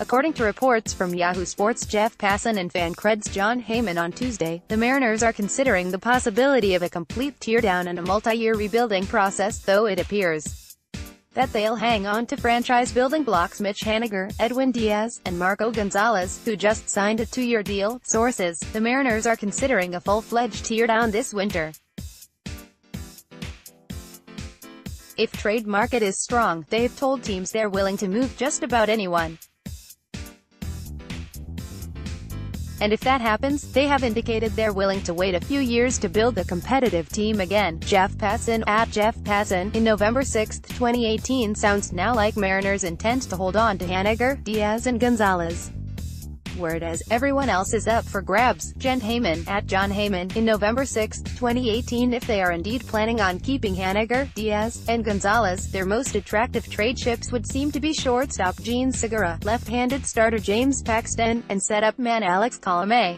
According to reports from Yahoo Sports' Jeff Passan and Fancred's John Heyman on Tuesday, the Mariners are considering the possibility of a complete teardown and a multi-year rebuilding process, though it appears that they'll hang on to franchise building blocks Mitch Haniger, Edwin Diaz, and Marco Gonzales, who just signed a 2-year deal. Sources: the Mariners are considering a full-fledged teardown this winter. If trade market is strong, they've told teams they're willing to move just about anyone. And if that happens, they have indicated they're willing to wait a few years to build a competitive team again. Jeff Passan, at Jeff Passan, in November 6, 2018 sounds now like Mariners' intent to hold on to Haniger, Diaz and Gonzales. Word as everyone else is up for grabs. John Heyman, at John Heyman, in November 6, 2018 if they are indeed planning on keeping Haniger, Diaz, and Gonzales, their most attractive trade ships would seem to be shortstop Jean Segura, left-handed starter James Paxton, and setup man Alex Colomé.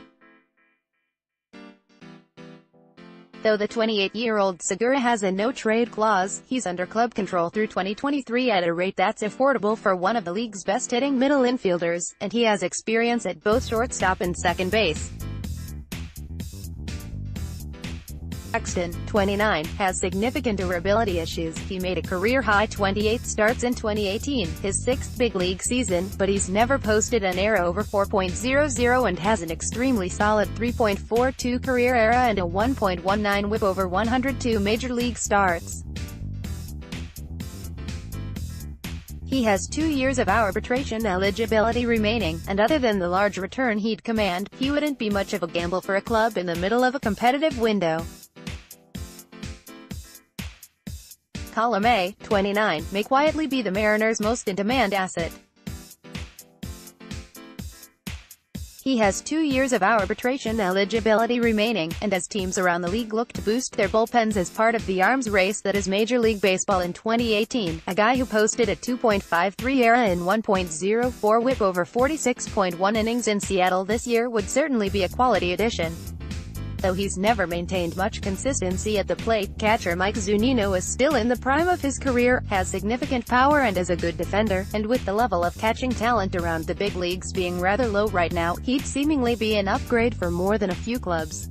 Though the 28-year-old Segura has a no-trade clause, he's under club control through 2023 at a rate that's affordable for one of the league's best-hitting middle infielders, and he has experience at both shortstop and second base. Paxton, 29, has significant durability issues. He made a career-high 28 starts in 2018, his sixth big league season, but he's never posted an ERA over 4.00 and has an extremely solid 3.42 career ERA and a 1.19 WHIP over 102 major league starts. He has 2 years of arbitration eligibility remaining, and other than the large return he'd command, he wouldn't be much of a gamble for a club in the middle of a competitive window. Colomé, 29, may quietly be the Mariners' most in-demand asset. He has 2 years of arbitration eligibility remaining, and as teams around the league look to boost their bullpens as part of the arms race that is Major League Baseball in 2018, a guy who posted a 2.53 ERA and 1.04 WHIP over 46.1 innings in Seattle this year would certainly be a quality addition. Though he's never maintained much consistency at the plate, catcher Mike Zunino is still in the prime of his career, has significant power and is a good defender, and with the level of catching talent around the big leagues being rather low right now, he'd seemingly be an upgrade for more than a few clubs.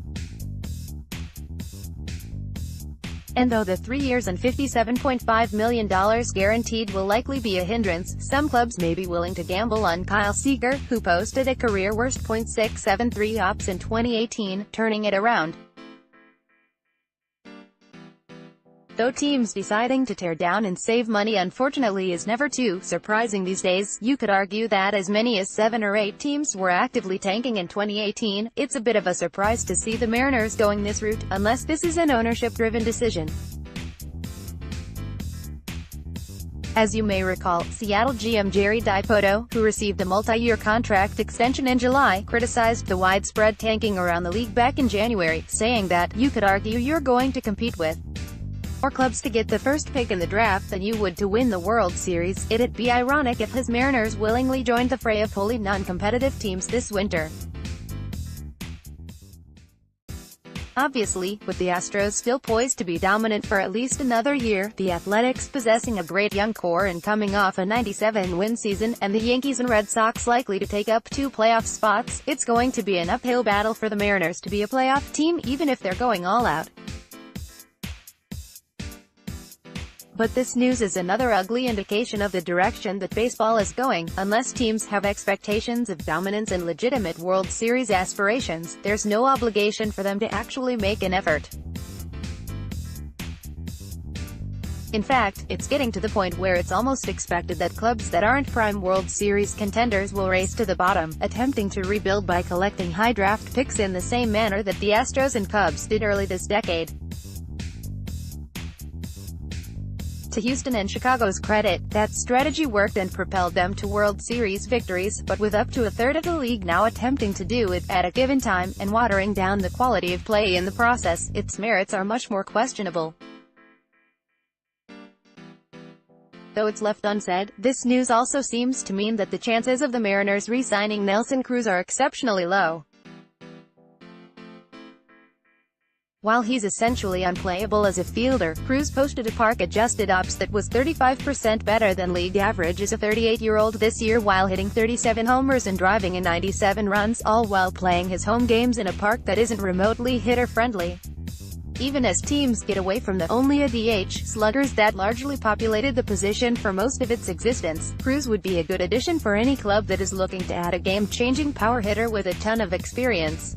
And though the 3 years and $57.5 million guaranteed will likely be a hindrance, some clubs may be willing to gamble on Kyle Seager, who posted a career-worst .673 OPS in 2018, turning it around. Though teams deciding to tear down and save money unfortunately is never too surprising these days, you could argue that as many as 7 or 8 teams were actively tanking in 2018, it's a bit of a surprise to see the Mariners going this route, unless this is an ownership-driven decision. As you may recall, Seattle GM Jerry Dipoto, who received a multi-year contract extension in July, criticized the widespread tanking around the league back in January, saying that, "You could argue you're going to compete with more clubs to get the first pick in the draft than you would to win the World Series. It'd be ironic if his Mariners willingly joined the fray of wholly non-competitive teams this winter." Obviously, with the Astros still poised to be dominant for at least another year, the Athletics possessing a great young core and coming off a 97-win season, and the Yankees and Red Sox likely to take up 2 playoff spots, it's going to be an uphill battle for the Mariners to be a playoff team even if they're going all out. But this news is another ugly indication of the direction that baseball is going. Unless teams have expectations of dominance and legitimate World Series aspirations, there's no obligation for them to actually make an effort. In fact, it's getting to the point where it's almost expected that clubs that aren't prime World Series contenders will race to the bottom, attempting to rebuild by collecting high draft picks in the same manner that the Astros and Cubs did early this decade. To Houston and Chicago's credit, that strategy worked and propelled them to World Series victories, but with up to a third of the league now attempting to do it at a given time, and watering down the quality of play in the process, its merits are much more questionable. Though it's left unsaid, this news also seems to mean that the chances of the Mariners re-signing Nelson Cruz are exceptionally low. While he's essentially unplayable as a fielder, Cruz posted a park-adjusted OPS that was 35% better than league average as a 38-year-old this year while hitting 37 homers and driving in 97 runs, all while playing his home games in a park that isn't remotely hitter-friendly. Even as teams get away from the only a DH sluggers that largely populated the position for most of its existence, Cruz would be a good addition for any club that is looking to add a game-changing power hitter with a ton of experience.